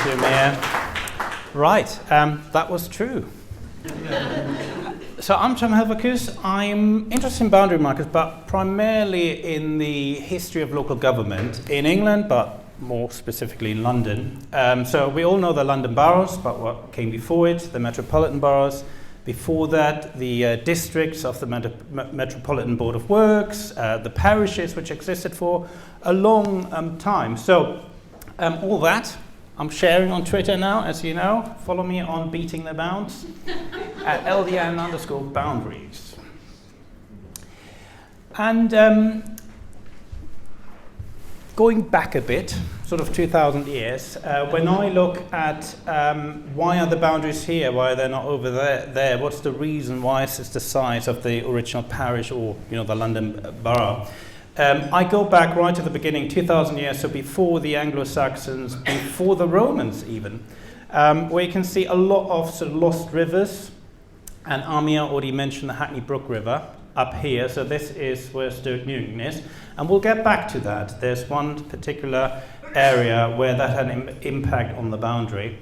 you, Mayor. Right, that was true. So I'm from Hilverkus. I'm interested in boundary markers, but primarily in the history of local government in England, but more specifically in London. So we all know the London boroughs, but what came before it, the metropolitan boroughs. Before that, the districts of the Metropolitan Board of Works, the parishes, which existed for a long time. So all that I'm sharing on Twitter now, as you know. Follow me on Beating the Bounds at LDN_boundaries. And going back a bit, sort of 2,000 years, when I look at why are the boundaries here, why are they not over there, what's the reason, why is this the size of the original parish or the London borough? I go back right to the beginning, 2,000 years, so before the Anglo-Saxons, before the Romans even, where you can see a lot of sort of lost rivers, and Amir already mentioned the Hackney Brook River up here, so this is where Stoke Newington is, and we'll get back to that. There's one particular area where that had an impact on the boundary.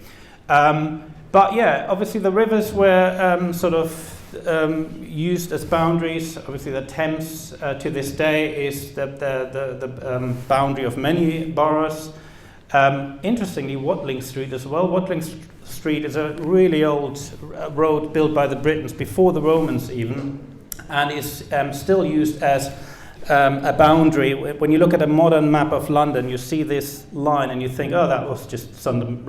But yeah, obviously the rivers were used as boundaries. Obviously the Thames to this day is the boundary of many boroughs. Interestingly, Watling Street as well. Watling Street is a really old road built by the Britons before the Romans even, and is still used as a boundary. When you look at a modern map of London, you see this line and you think, oh, that was just someone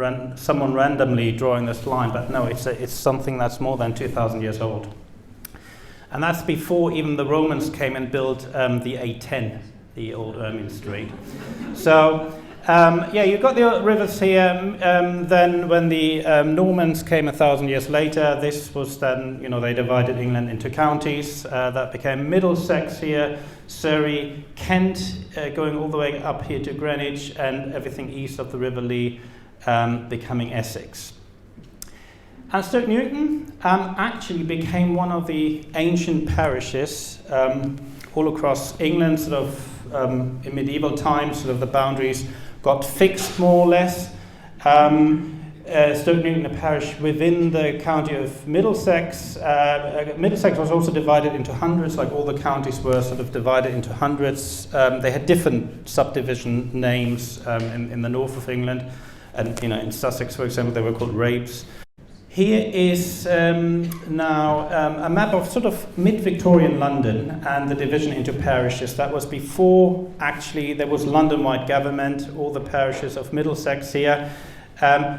randomly drawing this line, but no, it's something that's more than 2,000 years old. And that's before even the Romans came and built the A10, the old Ermine Street. So, you've got the rivers here. Then when the Normans came 1,000 years later, this was then, they divided England into counties. That became Middlesex here, Surrey, Kent, going all the way up here to Greenwich, and everything east of the River Lee becoming Essex. And Stoke Newington actually became one of the ancient parishes all across England, sort of in medieval times, sort of the boundaries got fixed more or less. Stoke Newington, a parish within the county of Middlesex. Middlesex was also divided into hundreds, like all the counties were sort of divided into hundreds. They had different subdivision names in the north of England, and in Sussex, for example, they were called rapes. Here is now a map of sort of mid-Victorian London and the division into parishes. That was before, actually, there was London-wide government, all the parishes of Middlesex here.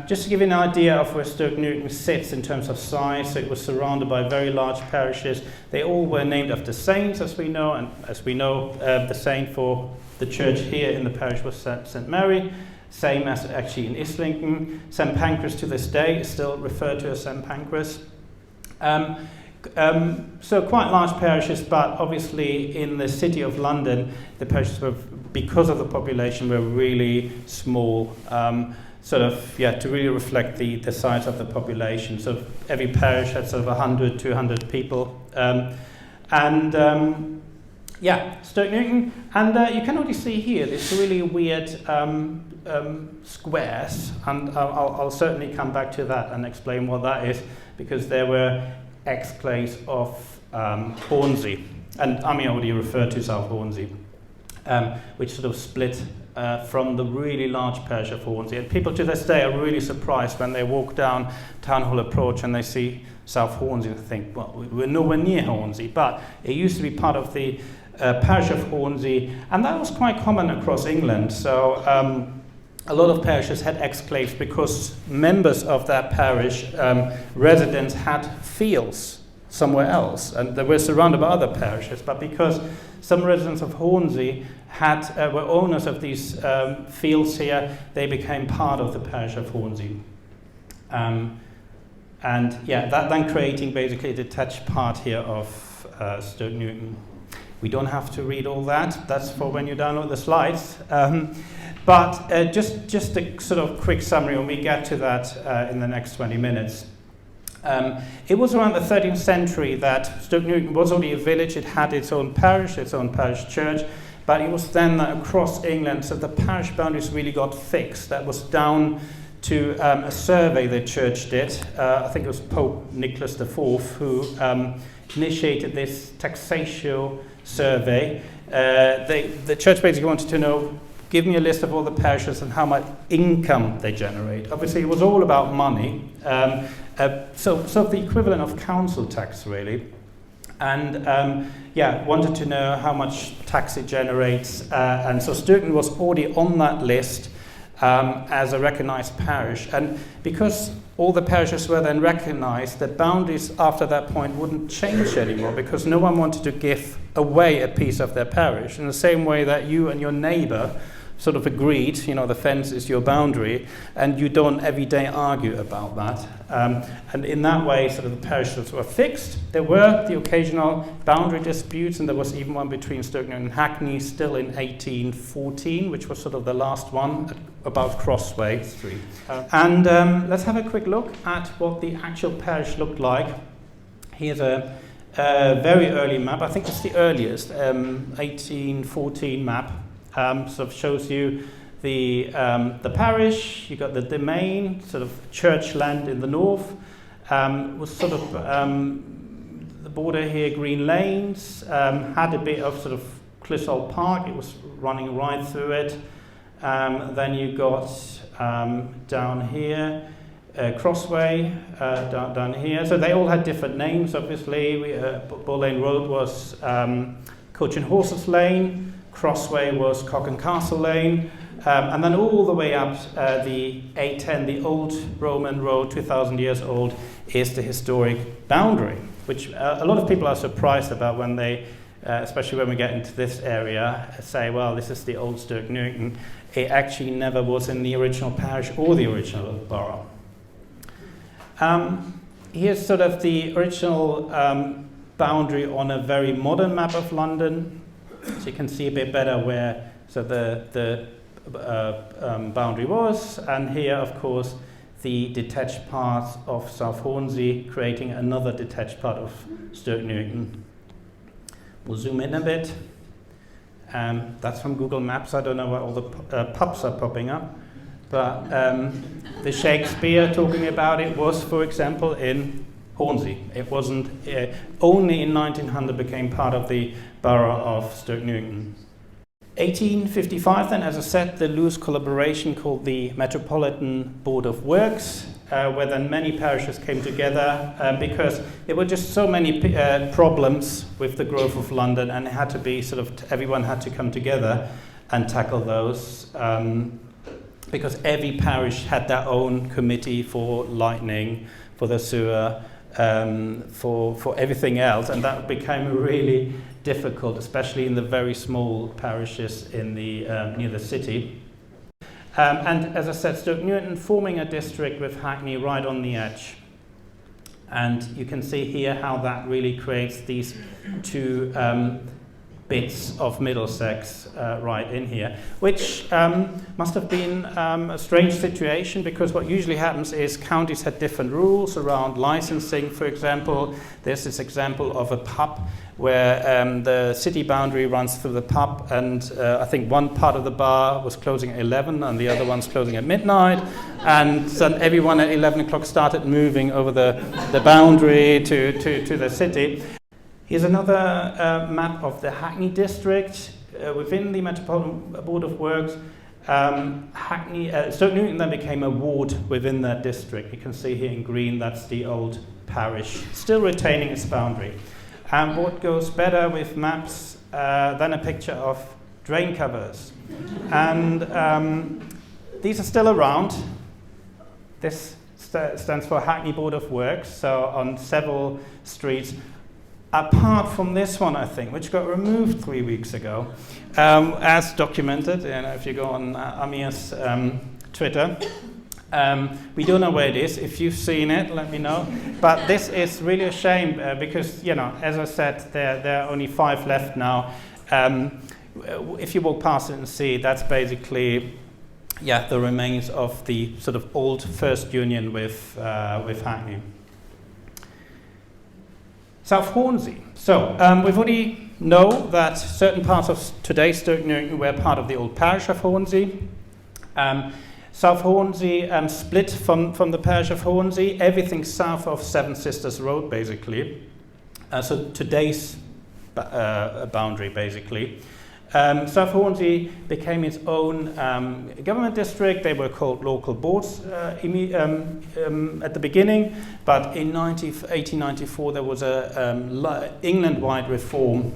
Just to give you an idea of where Stoke Newington sits in terms of size, so it was surrounded by very large parishes. They all were named after saints, as we know, and as we know, the saint for the church here in the parish was St. Mary. Same as actually in Islington. St. Pancras to this day is still referred to as St. Pancras. So quite large parishes, but obviously in the city of London, the parishes were, because of the population, were really small, to really reflect the size of the population. So every parish had sort of 100, 200 people. Stoke Newington, and you can already see here this really weird squares, and I'll certainly come back to that and explain what that is, because there were exclaves of Hornsey, and Ami already referred to South Hornsey, which sort of split from the really large parish of Hornsey. And people to this day are really surprised when they walk down Town Hall Approach and they see South Hornsey and think, well, we're nowhere near Hornsey, but it used to be part of the parish of Hornsey, and that was quite common across England. So a lot of parishes had exclaves because members of that parish, residents, had fields somewhere else, and they were surrounded by other parishes, but because some residents of Hornsey were owners of these fields here, they became part of the parish of Hornsey. That then creating basically a detached part here of Stoke Newington. We don't have to read all that. That's for when you download the slides. But just a sort of quick summary, when we get to that in the next 20 minutes. It was around the 13th century that Stoke Newington was already a village. It had its own parish church, but it was then across England, so the parish boundaries really got fixed. That was down to a survey the church did. I think it was Pope Nicholas IV who initiated this taxatio survey. The church basically wanted to know, give me a list of all the parishes and how much income they generate. Obviously, it was all about money. So the equivalent of council tax, really. And wanted to know how much tax it generates. And so Stoke Newington was already on that list as a recognised parish. And because all the parishes were then recognised, the boundaries after that point wouldn't change anymore, because no one wanted to give away a piece of their parish. In the same way that you and your neighbour sort of agreed, the fence is your boundary, and you don't every day argue about that. And in that way, sort of the parishes were fixed. There were the occasional boundary disputes, and there was even one between Stoke Newington and Hackney still in 1814, which was sort of the last one about Crossway Street. Let's have a quick look at what the actual parish looked like. Here's a very early map. I think it's the earliest, 1814 map. Sort of shows you the parish. You got the domain, sort of church land in the north. Was sort of the border here, Green Lanes. Had a bit of sort of Clissold Park. It was running right through it. Then you got down here Crossway down here. So they all had different names. Obviously, Bull Lane Road was Coach and Horses Lane. Crossway was Cock and Castle Lane, and then all the way up the A10, the old Roman road, 2,000 years old, is the historic boundary, which a lot of people are surprised about when they, especially when we get into this area, say, well, this is the old Stoke Newington. It actually never was in the original parish or the original borough. Here's sort of the original boundary on a very modern map of London. So you can see a bit better where the boundary was, and here, of course, the detached part of South Hornsey, creating another detached part of Stoke Newington. We'll zoom in a bit. That's from Google Maps. I don't know why all the pubs are popping up, but the Shakespeare talking about it was, for example, in Hornsey. It wasn't only in 1900 became part of the borough of Stoke Newington. 1855 then, as I said, the loose collaboration called the Metropolitan Board of Works, where then many parishes came together because there were just so many problems with the growth of London, and it had to be everyone had to come together and tackle those because every parish had their own committee for lighting, for the sewer, for everything else, and that became really difficult, especially in the very small parishes in the near the city. And as I said, Stoke Newington forming a district with Hackney right on the edge. And you can see here how that really creates these two bits of Middlesex right in here, which must have been a strange situation, because what usually happens is counties had different rules around licensing. For example, there's this example of a pub where the city boundary runs through the pub, and I think one part of the bar was closing at 11 and the other one's closing at midnight, and then everyone at 11 o'clock started moving over the boundary to the city. Here's another map of the Hackney district within the Metropolitan Board of Works. Stoke Newington then became a ward within that district. You can see here in green, that's the old parish, still retaining its boundary. And what goes better with maps than a picture of drain covers? And these are still around. This stands for Hackney Board of Works, so on several streets. Apart from this one, I think, which got removed 3 weeks ago, as documented, if you go on Amir's Twitter. We don't know where it is. If you've seen it, let me know. But this is really a shame because, as I said, there are only 5 left now. If you walk past it and see, that's basically, the remains of the sort of old first union with Hackney. South Hornsey. So we've already know that certain parts of today's Stoke Newington were part of the old parish of Hornsey. South Hornsey split from the parish of Hornsey, everything south of Seven Sisters Road, basically. So today's boundary, basically. South Hornsey became its own government district. They were called local boards at the beginning, but in 1894 there was a England-wide reform,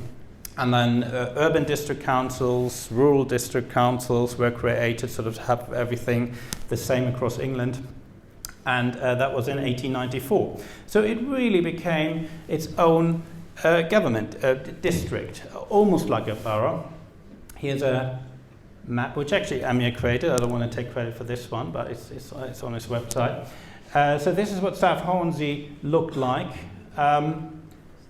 and then urban district councils, rural district councils were created, sort of have everything the same across England, and that was in 1894. So it really became its own government district, almost like a borough. Here's a map, which actually Amir created. I don't want to take credit for this one, but it's on his website. So this is what South Hornsey looked like.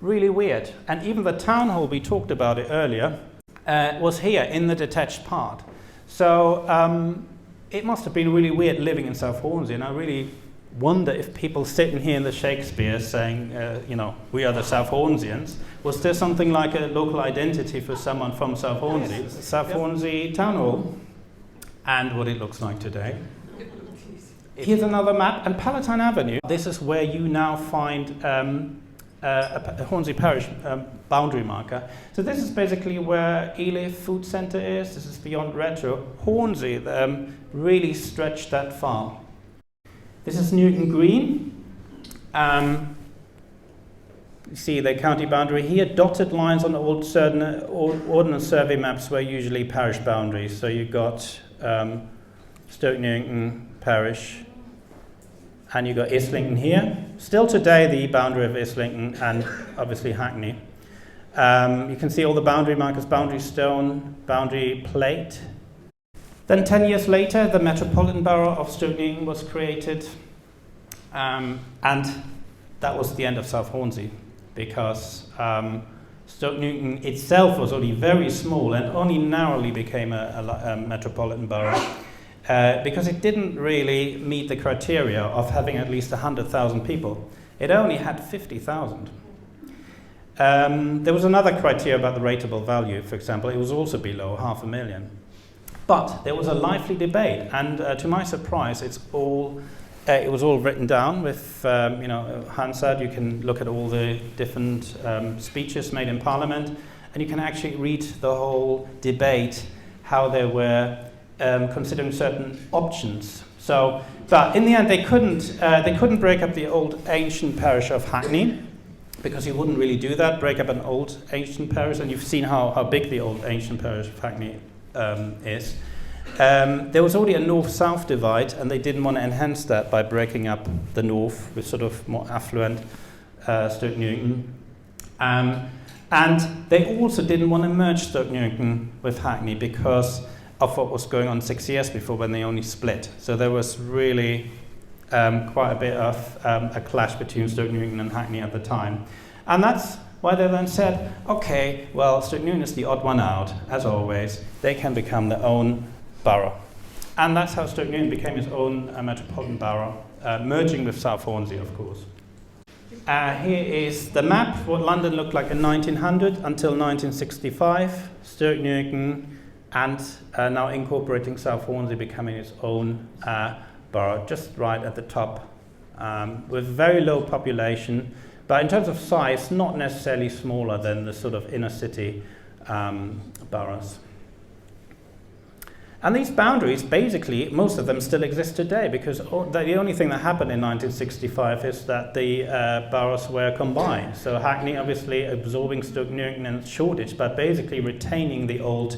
Really weird. And even the town hall, we talked about it earlier, was here in the detached part. So it must have been really weird living in South Hornsey, and I really wonder if people sitting here in the Shakespeare saying, we are the South Hornsians, was there something like a local identity for someone from South Hornsey? Yes. The South Hornsey Town Hall, and what it looks like today. Here's another map, and Palatine Avenue. This is where you now find a Hornsey Parish boundary marker. So this is basically where Ely Food Centre is. This is beyond Retro. Hornsey really stretched that far. This is Newton Green. You see the county boundary here. Dotted lines on the old ordnance survey maps were usually parish boundaries. So you've got Stoke Newington Parish, and you've got Islington here. Still today the boundary of Islington and obviously Hackney. You can see all the boundary markers, boundary stone, boundary plate. Then 10 years later, the Metropolitan Borough of Stoke Newington was created, and that was the end of South Hornsey, because Stoke Newington itself was only very small and only narrowly became a metropolitan borough, because it didn't really meet the criteria of having at least 100,000 people. It only had 50,000. There was another criteria about the rateable value, for example. It was also below 500,000. But there was a lively debate, and to my surprise, it was all written down with Hansard. You can look at all the different speeches made in Parliament, and you can actually read the whole debate, how they were considering certain options. So, but in the end, they couldn't break up the old ancient parish of Hackney, because you wouldn't really do that, break up an old ancient parish, and you've seen how big the old ancient parish of Hackney is. There was already a north-south divide, and they didn't want to enhance that by breaking up the north with sort of more affluent Stoke Newington. And they also didn't want to merge Stoke Newington with Hackney because of what was going on 6 years before, when they only split. So there was really quite a bit of a clash between Stoke Newington and Hackney at the time. And that's why they then said, okay, well, Stoke Newington is the odd one out, as always. They can become their own borough. And that's how Stoke Newington became its own metropolitan borough, merging with South Hornsey, of course. Here is the map, what London looked like in 1900 until 1965. Stoke Newington, and now incorporating South Hornsey, becoming its own borough, just right at the top, with very low population, but in terms of size, not necessarily smaller than the sort of inner city boroughs. And these boundaries, basically, most of them still exist today, because the only thing that happened in 1965 is that the boroughs were combined. So Hackney obviously absorbing Stoke Newington and Shoreditch, but basically retaining the old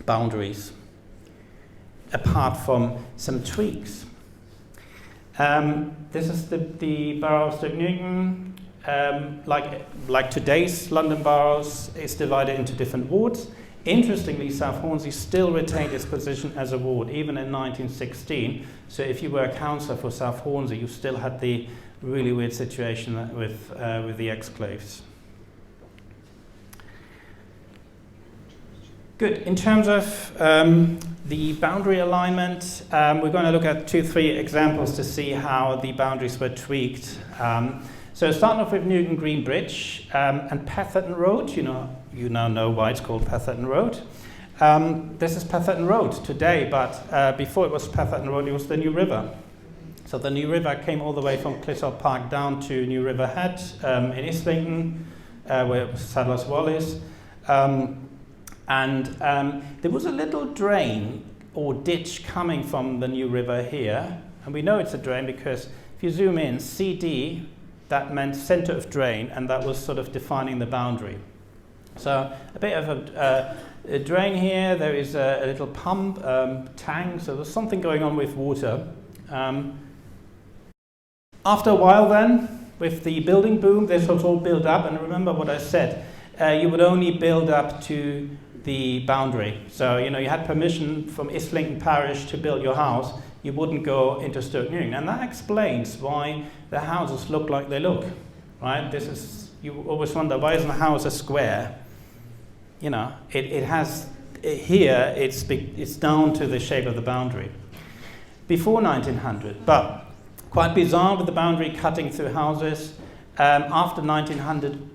boundaries, apart from some tweaks. This is the borough of Stoke Newington. Like today's London boroughs, it's divided into different wards. Interestingly, South Hornsey still retained its position as a ward, even in 1916. So if you were a councillor for South Hornsey, you still had the really weird situation with the exclaves. Good. In terms of the boundary alignment, we're going to look at 2-3 examples to see how the boundaries were tweaked. So starting off with Newton Green Bridge and Petherton Road, you now know why it's called Petherton Road. This is Petherton Road today, but before it was Petherton Road, it was the New River. So the New River came all the way from Clissold Park down to New River Head in Islington, where Sadler's Wall is. And there was a little drain or ditch coming from the New River here. And we know it's a drain because if you zoom in, CD, that meant center of drain, and that was sort of defining the boundary. So a bit of a drain here, there is a little pump, tank, so there's something going on with water. After a while then, with the building boom, this was all built up, and remember what I said, you would only build up to the boundary. So, you had permission from Islington Parish to build your house, you wouldn't go into Stoke Newington, and that explains why the houses look like they look, right? You always wonder, why isn't a house a square? It has, here it's down to the shape of the boundary. Before 1900, but quite bizarre with the boundary cutting through houses. After 1900,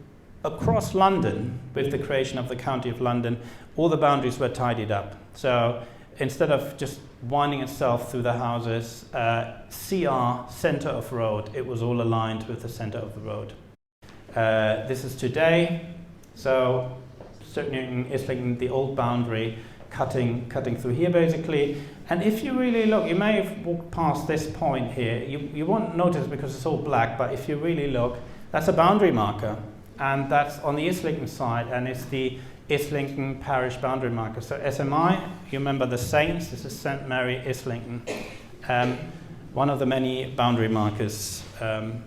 across London, with the creation of the County of London, all the boundaries were tidied up. So instead of just winding itself through the houses, CR, centre of road, it was all aligned with the centre of the road. This is today, so Stoke Newington, Islington, the old boundary, cutting through here basically. And if you really look, you may have walked past this point here, you won't notice because it's all black, but if you really look, that's a boundary marker. And that's on the Islington side, and it's the Islington Parish boundary marker. So SMI, you remember the Saints, this is St Mary Islington. One of the many boundary markers. And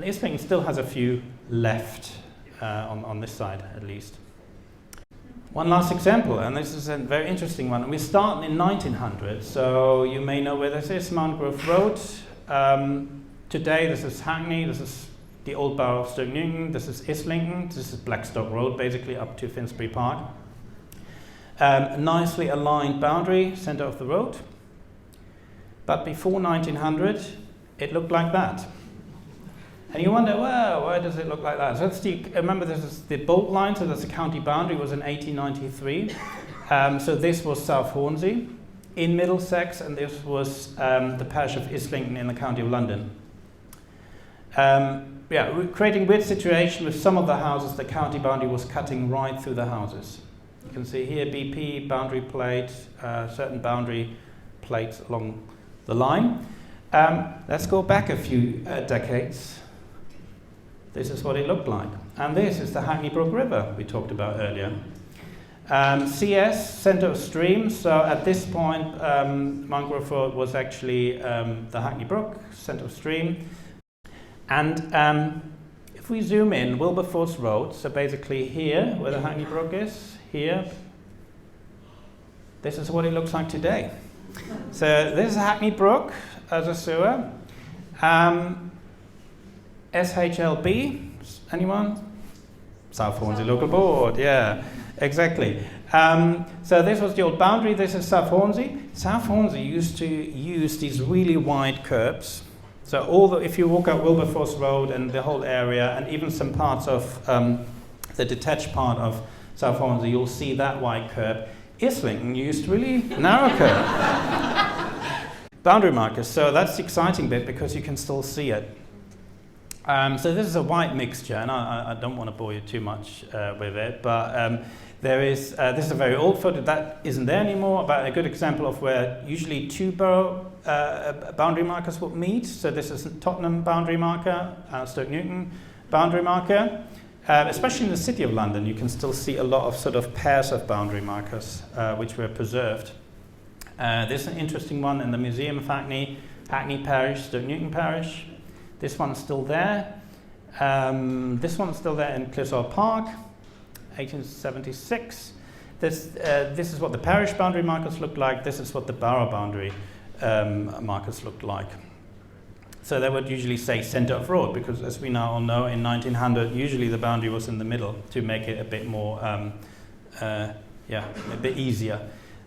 Islington still has a few left on this side at least. One last example, and this is a very interesting one. We start in 1900, so you may know where this is, Mount Grove Road. Today this is Hackney, this is the old borough of Stoke Newington, this is Islington, this is Blackstock Road basically up to Finsbury Park. A nicely aligned boundary, centre of the road. But before 1900, it looked like that. And you wonder, well, why does it look like that? So remember, this is the bolt line, so that's the county boundary, was in 1893. So this was South Hornsey in Middlesex, and this was the parish of Islington in the County of London. We're creating a weird situation with some of the houses, the county boundary was cutting right through the houses. You can see here BP, boundary plate, certain boundary plates along the line. Let's go back a few decades. This is what it looked like. And this is the Hackney Brook River we talked about earlier. CS, centre of stream, so at this point Mount Grove Road was actually the Hackney Brook, centre of stream. And if we zoom in, Wilberforce Road, so basically here, where the Hackney Brook is, here, this is what it looks like today. So this is Hackney Brook as a sewer. SHLB, anyone? South Hornsey Local Board, yeah, exactly. So this was the old boundary, this is South Hornsey. South Hornsey used to use these really wide curbs. So if you walk up Wilberforce Road and the whole area, and even some parts of the detached part of South Hornsey, you'll see that wide curb. Islington used really narrow curb. Boundary markers, so that's the exciting bit because you can still see it. So this is a white mixture, and I don't want to bore you too much with it, but this is a very old photo that isn't there anymore, but a good example of where usually two borough boundary markers would meet. So this is Tottenham boundary marker, Stoke Newington boundary marker. Especially in the City of London, you can still see a lot of sort of pairs of boundary markers which were preserved. There's an interesting one in the Museum of Hackney, Hackney Parish, Stoke Newington Parish. This one's still there. This one's still there in Clissold Park, 1876. This is what the parish boundary markers look like. This is what the borough boundary markers looked like. So they would usually say centre of road, because as we now all know, in 1900, usually the boundary was in the middle to make it a bit more, a bit easier.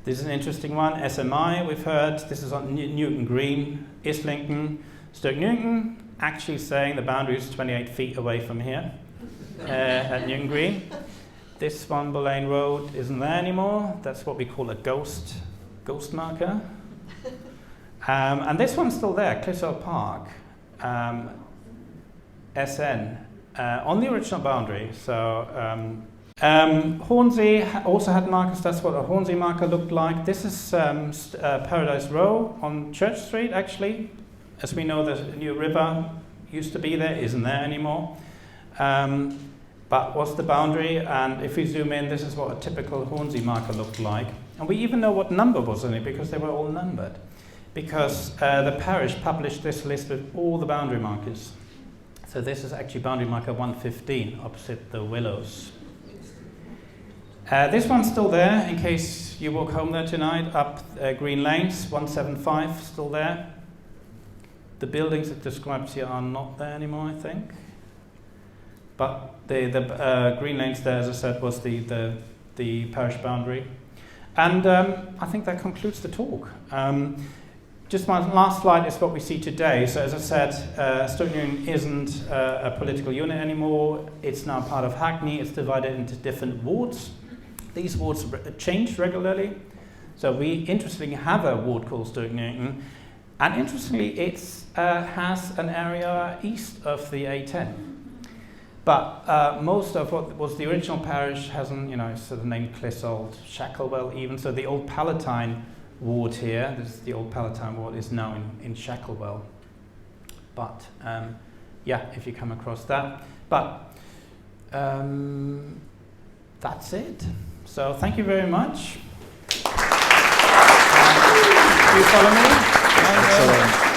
This is an interesting one, SMI, we've heard. This is on Newton Green, Islington, Stoke Newington, actually saying the boundary is 28 feet away from here at Newton Green. This one, Boleyn Road, isn't there anymore. That's what we call a ghost marker. And this one's still there, Clissold Park, SN, on the original boundary. So Hornsey also had markers. That's what a Hornsey marker looked like. This is Paradise Row on Church Street, actually. As we know, the new river used to be there, isn't there anymore. But what's the boundary? And if we zoom in, this is what a typical Hornsey marker looked like. And we even know what number was in it because they were all numbered. Because the parish published this list with all the boundary markers. So this is actually boundary marker 115 opposite the Willows. This one's still there in case you walk home there tonight, up Green Lanes, 175 still there. The buildings it describes here are not there anymore, I think. But the Green Lanes there, as I said, was the parish boundary. And I think that concludes the talk. Just my last slide is what we see today. So as I said, Stoke Newington isn't a political unit anymore. It's now part of Hackney. It's divided into different wards. These wards change regularly. So we interestingly have a ward called Stoke Newington. And interestingly, it has an area east of the A10. But most of what was the original parish hasn't, sort of named Clissold, Shacklewell even. So the old Palatine ward here, this is the old Palatine ward, is now in Shacklewell. But if you come across that. But that's it. So thank you very much. Do you follow me? Excellent.